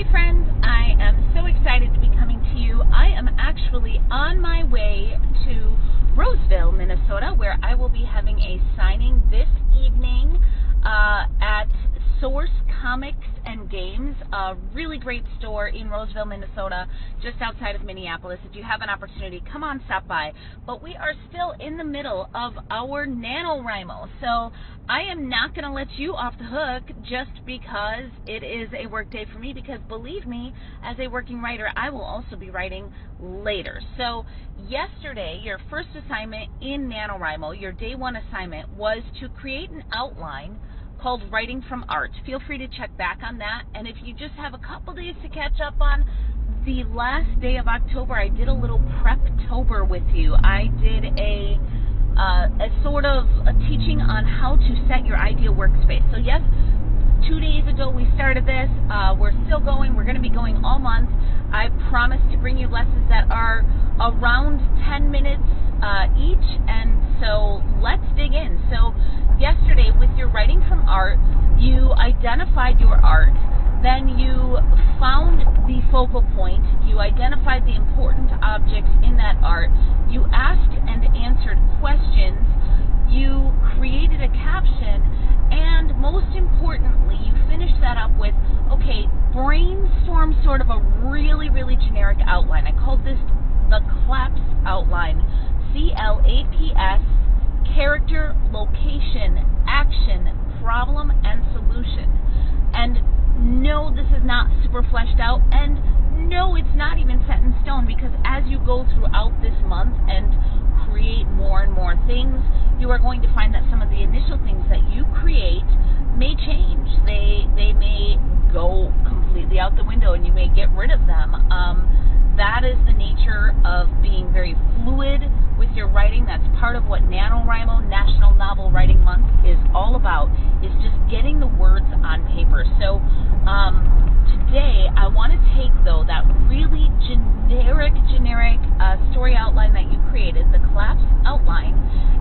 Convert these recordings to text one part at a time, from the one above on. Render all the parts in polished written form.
Hi friends, I am so excited to be coming to you. I am actually on my way to Roseville, Minnesota, where I will be having a signing this evening at Source Comics and Games, a really great store in Roseville, Minnesota, just outside of Minneapolis. If you have an opportunity, come on, stop by. But we are still in the middle of our NaNoWriMo, so I am not going to let you off the hook just because it is a work day for me, because believe me, as a working writer, I will also be writing later. So yesterday, your first assignment in NaNoWriMo, your day one assignment, was to create an outline called Writing from Art. Feel free to check back on that, and if you just have a couple days to catch up on the last day of October, I did a little Prep-tober with you. I did a sort of a teaching on how to set your ideal workspace. So yes, 2 days ago we started this. We're still going. We're going to be going all month. I promise to bring you lessons that are around 10 minutes each, and so let's dig in. So yesterday, with your Writing from Art, you identified your art, then you found the focal point, you identified the important objects in that art, you asked and answered questions, you created a caption, and most importantly, you finished that up with, okay, brainstorm sort of a really, really generic outline. I called this the CLAPS outline, C-L-A-P-S, character, location, action, problem, and solution. And no, this is not super fleshed out, and no, it's not even set in stone, because as you go throughout this month and create more and more things, you are going to find that some of the initial things that you create may change. They may go completely out the window, and you may get rid of them. That is the nature of being very fluid with your writing. That's part of what NaNoWriMo, National Novel Writing Month, is all about, is just getting the words on paper. So today I want to take, though, that really generic story outline that you created, the CLAPS outline,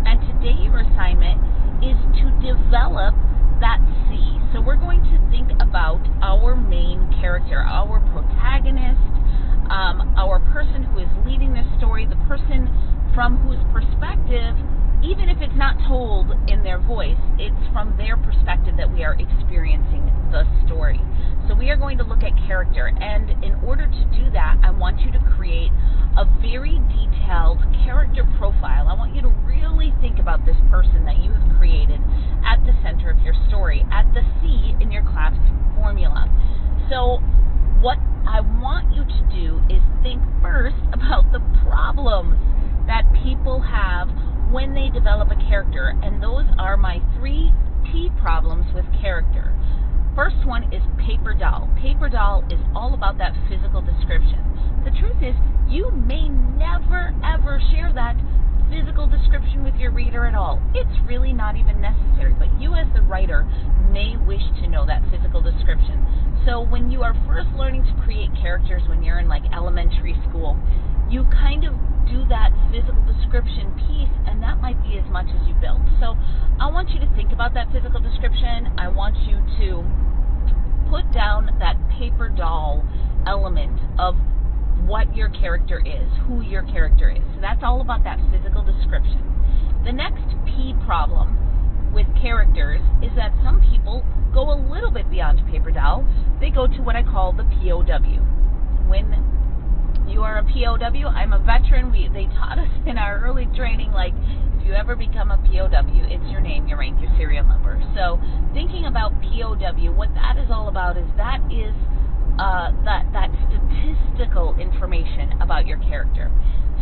and today your assignment is to develop that C. So we're going to think about our main character, our protagonist, our person who is leading this story, the person from whose perspective, even if it's not told in their voice, it's from their perspective that we are experiencing the story. So we are going to look at character, and in order to do that, I want you to create a very detailed character profile. I want you to really think about this person that you have created at the center of your story, at the C in your CLAPS formula. So what I want you to do is think first about the problems that people have when they develop a character, and those are my 3 P problems with character. First one is paper doll. Paper doll is all about that physical description. The truth is, you may never ever share that physical description with your reader at all. It's really not even necessary, but you as the writer may wish to know that physical description. So when you are first learning to create characters, when you're in like elementary school, you kind of do that physical description piece, and that might be as much as you build. So I want you to think about that physical description. I want you to put down that paper doll element of what your character is, who your character is. So that's all about that physical description. The next P problem with characters is that some people go a little bit beyond paper doll. They go to what I call the POW. When you are a POW, I'm a veteran. They taught us in our early training, like, if you ever become a POW, it's your name, your rank, your serial number. So thinking about POW, what that is all about is that statistical information about your character.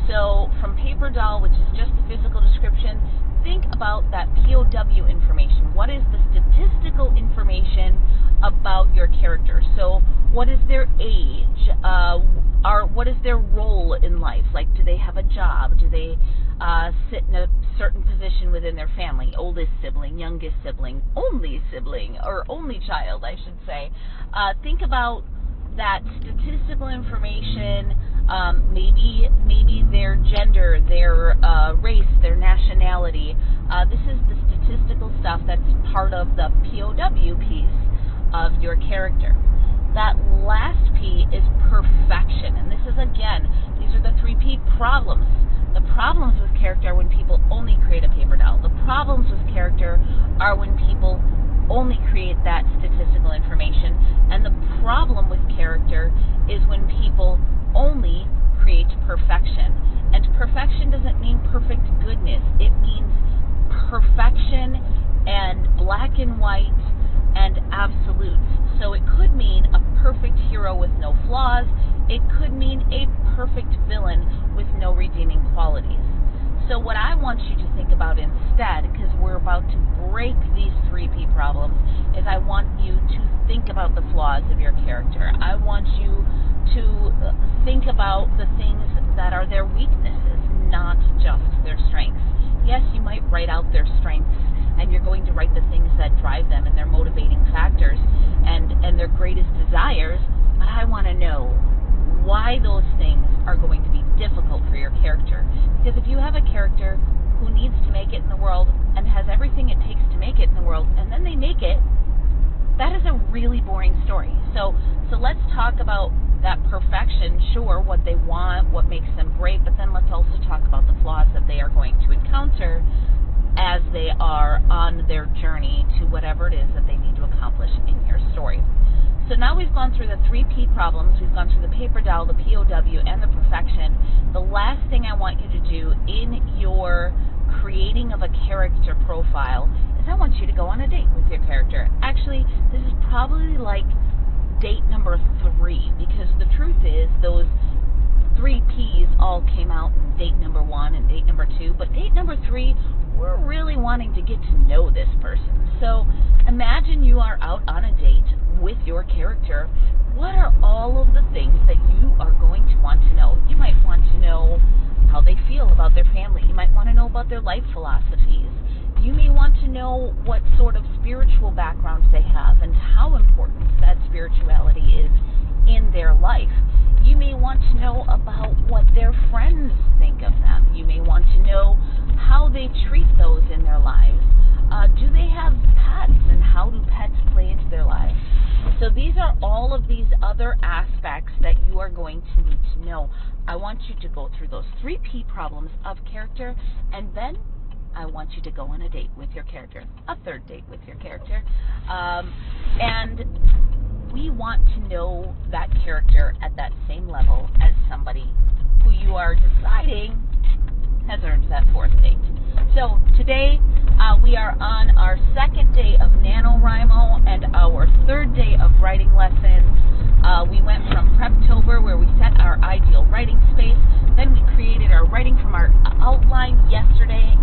So from paper doll, which is just the physical description, think about that POW information. What is the statistical information about your character? So what is their age? What is their role in life? Like, do they have a job? Do they sit in a certain position within their family? Oldest sibling, youngest sibling, only sibling, or only child, I should say. Think about that statistical information, maybe their gender, their race, their nationality. This is the statistical stuff that's part of the POW piece of your character. That last P is perfection. And this is, again, these are the 3P problems. The problems with character are when people only create a paper doll. The problems with character are when people only create that statistical information. And the problem with character is when people only create perfection. And perfection doesn't mean perfect goodness. It means perfection and black and white and absolutes. So it could mean a perfect hero with no flaws. It could mean a perfect villain with no redeeming qualities. So what I want you to think about instead, because we're about to break these 3P problems, is I want you to think about the flaws of your character. I want you to think about the things that are their weaknesses, not just their strengths. Yes, you might write out their strengths, and you're going to write the things that drive them and their motivating factors and their greatest desires, but I want to know why those things are going to be difficult for your character. Because if you have a character who needs to make it in the world and has everything it takes to make it in the world, and then they make it, that is a really boring story. So let's talk about that perfection, sure, what they want, what makes them great, but then let's also talk about the flaws that they are going to encounter as they are on their journey to whatever it is that they need to accomplish in your story. So now we've gone through the 3P problems, we've gone through the paper doll, the POW, and the perfection. The last thing I want you to do in your creating of a character profile is I want you to go on a date with your character. Actually, this is probably like date number 3, because the truth is those 3 Ps all came out in date number 1 and date number 2, but date number 3, we're really wanting to get to know this person. So imagine you are out on a date with your character. What are all of the things that you are going to want to know? You might want to know how they feel about their family. You might want to know about their life philosophies. You may want to know what sort of spiritual background they have and how important that spirituality is in their life. You may want to know about what their friends think of them. You may want to know how they treat those in their lives. Do they have pets, and how do pets play into their lives? So these are all of these other aspects that you are going to need to know. I want you to go through those 3P problems of character, and then I want you to go on a date with your character, a third date with your character. And we want to know that character at that same level as somebody who you are deciding has earned that 4th date. So today we are on our 2nd day of NaNoWriMo and our 3rd day of writing lessons. We went from Preptober, where we set our ideal writing space. Then we created our writing from our outline yesterday,